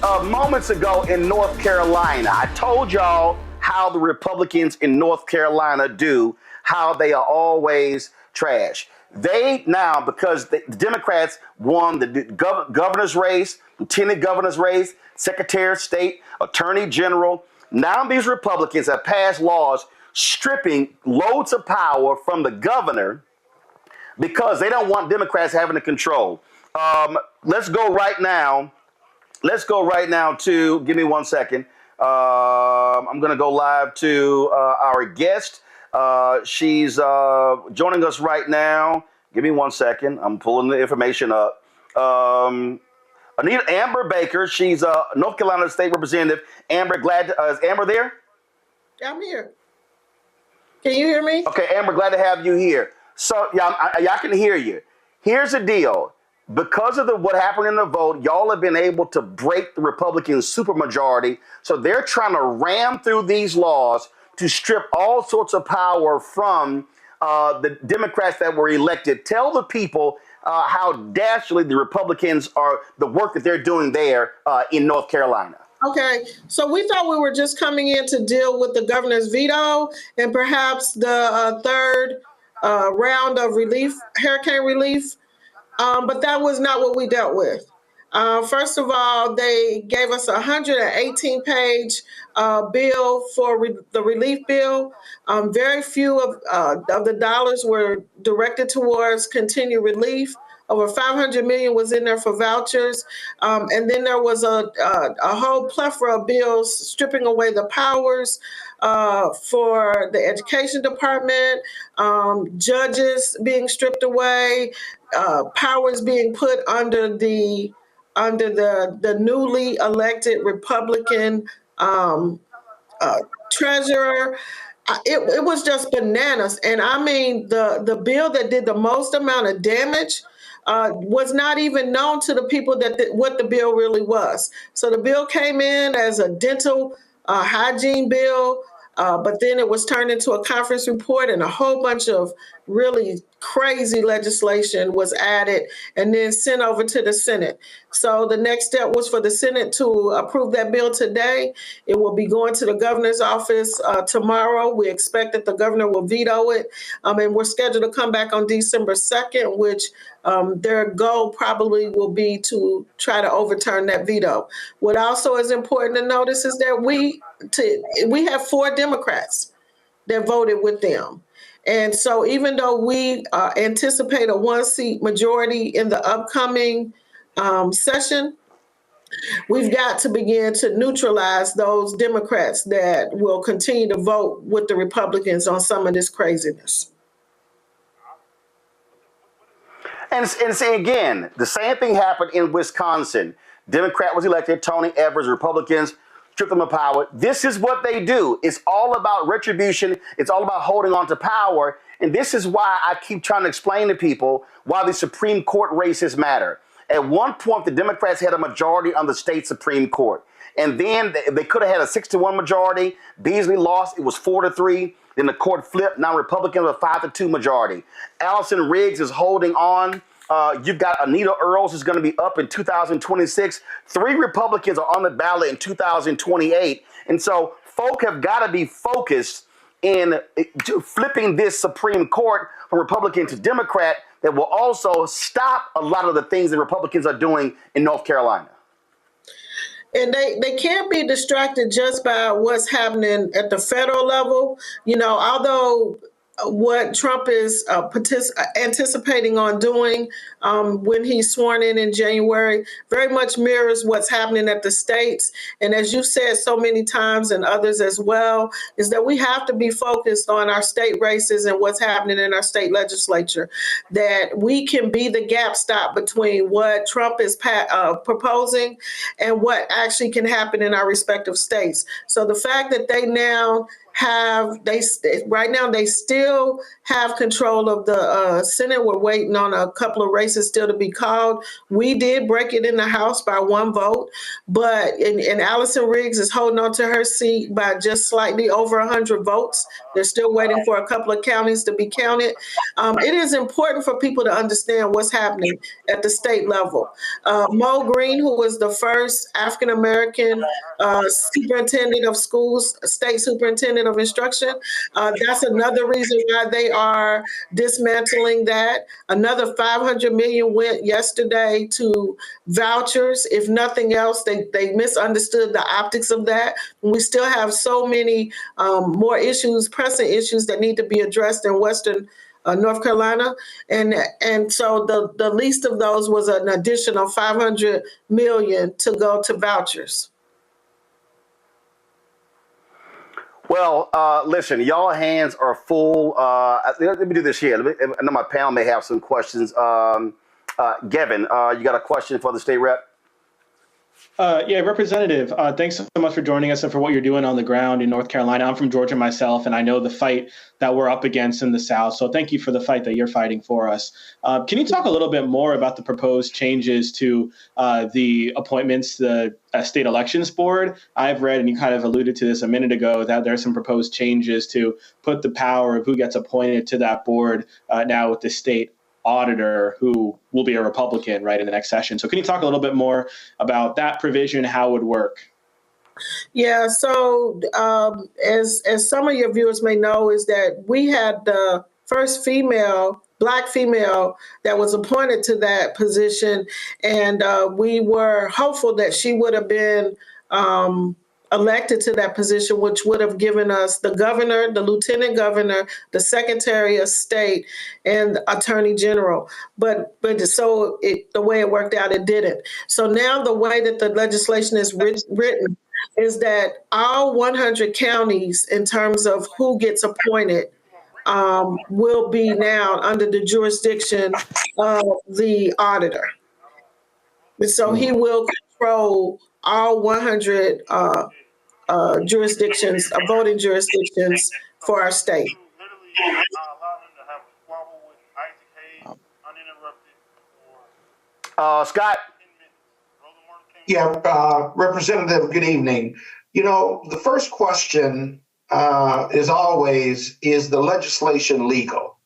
Moments ago in North Carolina, I told y'all how the Republicans in North Carolina do, how they are always trash. They now, because the Democrats won the governor's race, lieutenant governor's race, secretary of state, attorney general, now these Republicans have passed laws stripping loads of power from the governor because they don't want Democrats having the control. Let's go right now. Let's go right now to, give me 1 second. I'm going to go live to our guest. She's joining us right now. Give me 1 second. I'm pulling the information up. Amber Baker. She's a North Carolina State Representative. Amber, is Amber there? I'm here. Can you hear me? Okay, Amber, glad to have you here. So, y'all can hear you. Here's the deal. Because of what happened in the vote, y'all have been able to break the Republican supermajority. So they're trying to ram through these laws to strip all sorts of power from the Democrats that were elected. Tell the people how dastardly the Republicans are, the work that they're doing there in North Carolina. Okay, so we thought we were just coming in to deal with the governor's veto and perhaps the third round of relief, hurricane relief. But that was not what we dealt with. First of all, they gave us a 118-page bill for the relief bill. Very few of the dollars were directed towards continued relief. Over $500 million was in there for vouchers. And then there was a whole plethora of bills stripping away the powers for the education department, judges being stripped away, powers being put under the newly elected Republican treasurer. It was just bananas. And I mean, the bill that did the most amount of damage was not even known to the people what the bill really was. So the bill came in as a dental hygiene bill, but then it was turned into a conference report and a whole bunch of really crazy legislation was added and then sent over to the Senate. So the next step was for the Senate to approve that bill today. It will be going to the governor's office tomorrow. We expect that the governor will veto it. And we're scheduled to come back on December 2nd, which their goal probably will be to try to overturn that veto. What also is important to notice is that we have 4 Democrats that voted with them. And so even though we anticipate a 1-seat majority in the upcoming session, we've got to begin to neutralize those Democrats that will continue to vote with the Republicans on some of this craziness. And see, again, the same thing happened in Wisconsin. Democrat was elected, Tony Evers, Republicans stripped them of power. This is what they do. It's all about retribution. It's all about holding on to power. And this is why I keep trying to explain to people why the Supreme Court races matter. At one point, the Democrats had a majority on the state Supreme Court. And then they could have had a 6-1 majority. Beasley lost. It was 4-3. Then the court flipped. Now Republicans have a 5-2 majority. Allison Riggs is holding on. You've got Anita Earls who's going to be up in 2026. 3 Republicans are on the ballot in 2028. And so folk have got to be focused in flipping this Supreme Court from Republican to Democrat that will also stop a lot of the things that Republicans are doing in North Carolina. And they can't be distracted just by what's happening at the federal level. You know, although what Trump is anticipating on doing when he's sworn in January very much mirrors what's happening at the states. And as you said so many times, and others as well, is that we have to be focused on our state races and what's happening in our state legislature, that we can be the gap stop between what Trump is proposing and what actually can happen in our respective states. So the fact that they now right now they still have control of the Senate. We're waiting on a couple of races still to be called. We did break it in the House by one vote, but and Allison Riggs is holding on to her seat by just slightly over 100 votes. They're still waiting for a couple of counties to be counted. It is important for people to understand what's happening at the state level. Mo Green, who was the first African American superintendent of schools, state superintendent of instruction, that's another reason why they are dismantling that. Another 500 million went yesterday to vouchers. If nothing else, they misunderstood the optics of that. We still have so many more issues, pressing issues that need to be addressed in Western North Carolina, and so the least of those was an additional 500 million to go to vouchers. Well, listen, y'all hands are full. Let me do this here. I know my panel may have some questions. Gavin, you got a question for the state rep? Yeah, Representative, thanks so much for joining us and for what you're doing on the ground in North Carolina. I'm from Georgia myself, and I know the fight that we're up against in the South. So thank you for the fight that you're fighting for us. Can you talk a little bit more about the proposed changes to the appointments, the State Elections Board? I've read, and you kind of alluded to this a minute ago, that there's some proposed changes to put the power of who gets appointed to that board now with the state auditor, who will be a Republican right in the next session. So can you talk a little bit more about that provision, how it would work? Yeah, so as some of your viewers may know, is that we had the first Black female that was appointed to that position, and we were hopeful that she would have been elected to that position, which would have given us the governor, the lieutenant governor, the secretary of state, and the attorney general. But so the way it worked out, it didn't. So now the way that the legislation is written is that all 100 counties, in terms of who gets appointed, will be now under the jurisdiction of the auditor. And so he will control all 100 jurisdictions, voting jurisdictions for our state. Scott? Yeah, Representative, good evening. You know, the first question is always, is the legislation legal?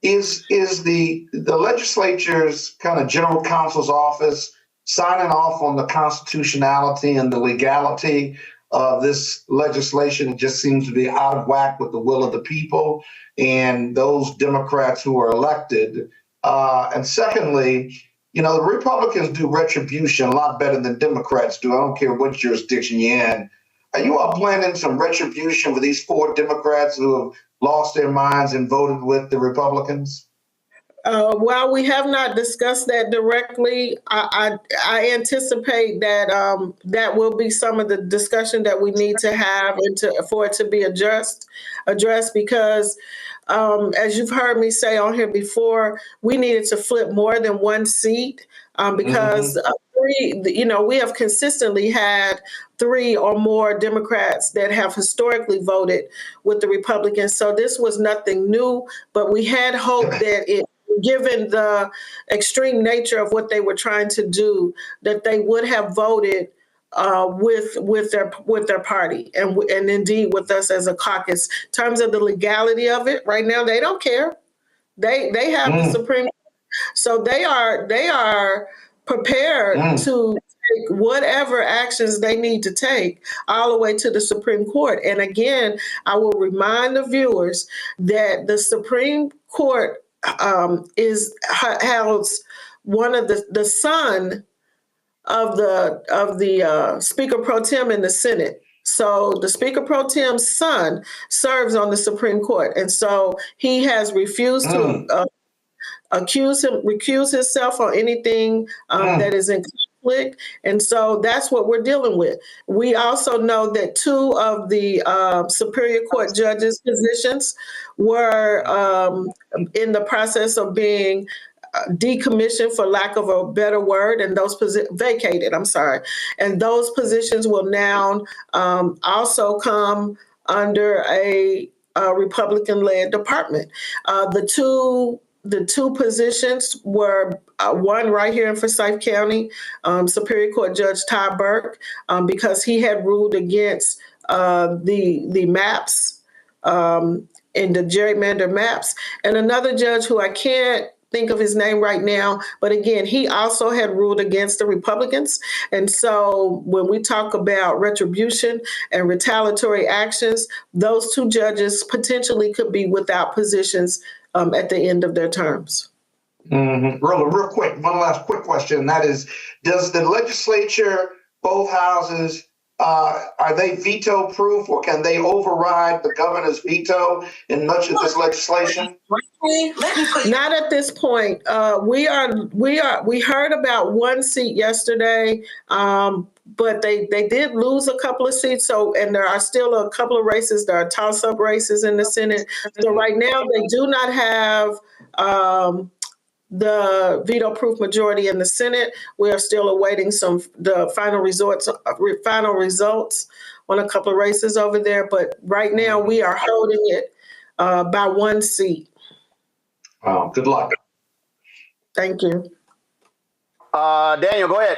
Is the legislature's kind of general counsel's office signing off on the constitutionality and the legality of this legislation? It just seems to be out of whack with the will of the people and those Democrats who are elected. And secondly, you know, the Republicans do retribution a lot better than Democrats do. I don't care what jurisdiction you're in. Are you all planning some retribution for these 4 Democrats who have lost their minds and voted with the Republicans? While we have not discussed that directly, I anticipate that that will be some of the discussion that we need to have and for it to be addressed because as you've heard me say on here before, we needed to flip more than one seat because we have consistently had 3 or more Democrats that have historically voted with the Republicans. So this was nothing new, but we had hoped that given the extreme nature of what they were trying to do, that they would have voted with their party and indeed with us as a caucus. In terms of the legality of it, right now they don't care. They have the Supreme Court, so they are prepared to take whatever actions they need to take all the way to the Supreme Court. And again, I will remind the viewers that the Supreme Court house one of the son of the Speaker Pro Tem in the Senate. So the Speaker Pro Tem's son serves on the Supreme Court, and so he has refused to recuse himself on anything that is in conflict. And so that's what we're dealing with. We also know that 2 of the Superior Court judges' positions were in the process of being decommissioned, for lack of a better word, and those vacated. I'm sorry, and those positions will now also come under a Republican-led department. The two positions were one right here in Forsyth County, Superior Court Judge Ty Burke, because he had ruled against the maps and the gerrymander maps, and another judge who I can't think of his name right now, but again, he also had ruled against the Republicans. And so when we talk about retribution and retaliatory actions, those two judges potentially could be without positions at the end of their terms. Mm-hmm. Roland, real quick, one last quick question, and that is, does the legislature, both houses, are they veto-proof, or can they override the governor's veto in much of this legislation? Not at this point. We heard about one seat yesterday, but they did lose a couple of seats. So, and there are still a couple of races. There are toss-up races in the Senate. So right now they do not have the veto-proof majority in the Senate. We are still awaiting the final results on a couple of races over there. But right now we are holding it by one seat. Good luck. Thank you. Daniel, go ahead.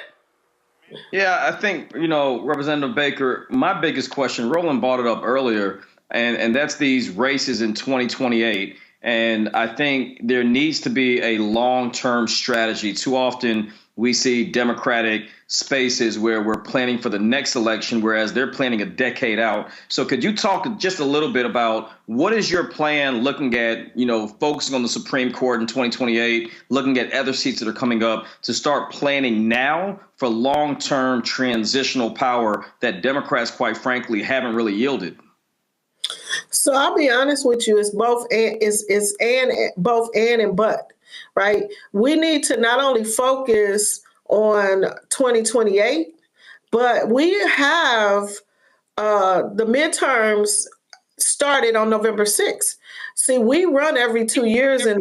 Yeah, I think, Representative Baker, my biggest question, Roland brought it up earlier, and that's these races in 2028. And I think there needs to be a long-term strategy. Too often we see Democratic spaces where we're planning for the next election, whereas they're planning a decade out. So could you talk just a little bit about what is your plan looking at, focusing on the Supreme Court in 2028, looking at other seats that are coming up to start planning now for long-term transitional power that Democrats, quite frankly, haven't really yielded? So I'll be honest with you, it's both and but, right? We need to not only focus on 2028, but we have the midterms started on November 6th. See, we run every 2 years in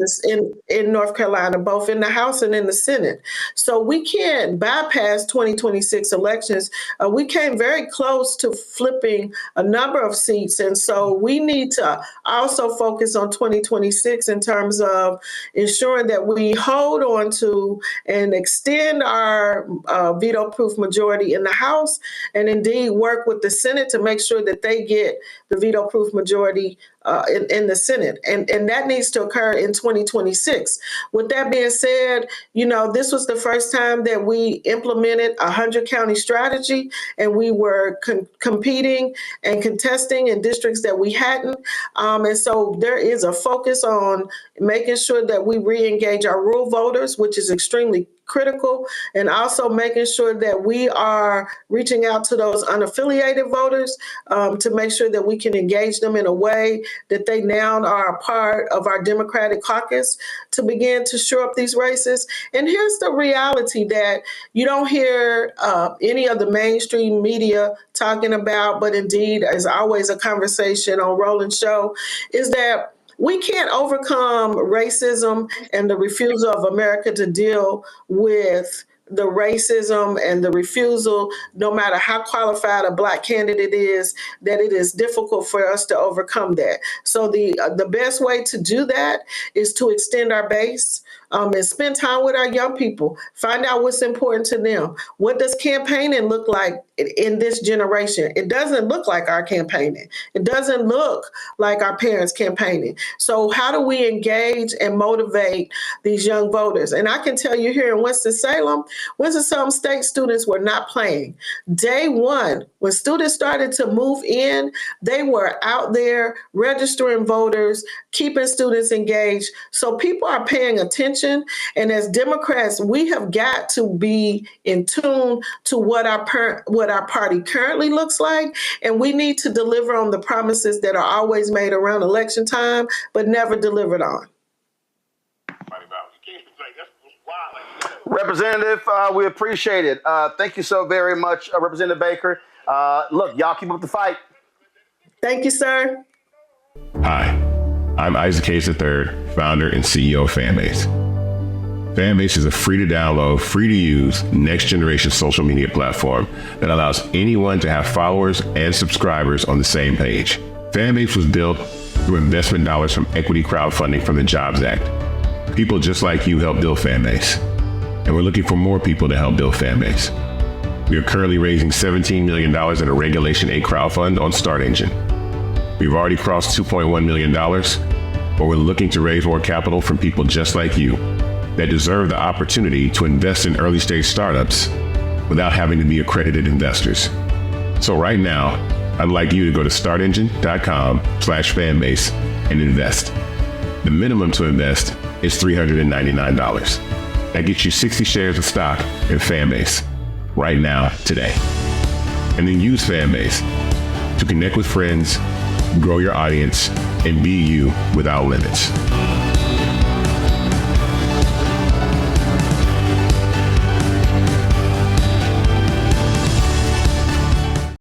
North Carolina, both in the House and in the Senate. So we can't bypass 2026 elections. We came very close to flipping a number of seats. And so we need to also focus on 2026 in terms of ensuring that we hold on to and extend our veto-proof majority in the House, and indeed work with the Senate to make sure that they get the veto-proof majority in the Senate. And that needs to occur in 2026. With that being said, this was the first time that we implemented a 100-county strategy, and we were competing and contesting in districts that we hadn't. And so there is a focus on making sure that we re-engage our rural voters, which is extremely critical, and also making sure that we are reaching out to those unaffiliated voters to make sure that we can engage them in a way that they now are a part of our Democratic caucus to begin to shore up these races. And here's the reality that you don't hear any of the mainstream media talking about, but indeed is always a conversation on Roland's show, is that we can't overcome racism and the refusal of America to deal with the racism and the refusal, no matter how qualified a Black candidate is, that it is difficult for us to overcome that. So the best way to do that is to extend our base and spend time with our young people. Find out what's important to them. What does campaigning look like in this generation? It doesn't look like our campaigning. It doesn't look like our parents campaigning. So how do we engage and motivate these young voters? And I can tell you here in Winston-Salem State students were not playing. Day one, when students started to move in, they were out there registering voters, keeping students engaged. So people are paying attention. And as Democrats, we have got to be in tune to what our party currently looks like. And we need to deliver on the promises that are always made around election time, but never delivered on. Representative, we appreciate it. Thank you so very much, Representative Baker. Look, y'all keep up the fight. Thank you, sir. Hi, I'm Isaac Hayes III, founder and CEO of Fanbase. Fanbase is a free to download, free to use, next generation social media platform that allows anyone to have followers and subscribers on the same page. Fanbase was built through investment dollars from equity crowdfunding from the Jobs Act. People just like you helped build Fanbase, and we're looking for more people to help build Fanbase. We are currently raising $17 million in a Regulation A crowdfund on Start Engine. We've already crossed $2.1 million, but we're looking to raise more capital from people just like you that deserve the opportunity to invest in early stage startups without having to be accredited investors. So right now, I'd like you to go to startengine.com/fanbase and invest. The minimum to invest is $399. That gets you 60 shares of stock in Fanbase right now, today. And then use Fanbase to connect with friends, grow your audience, and be you without limits.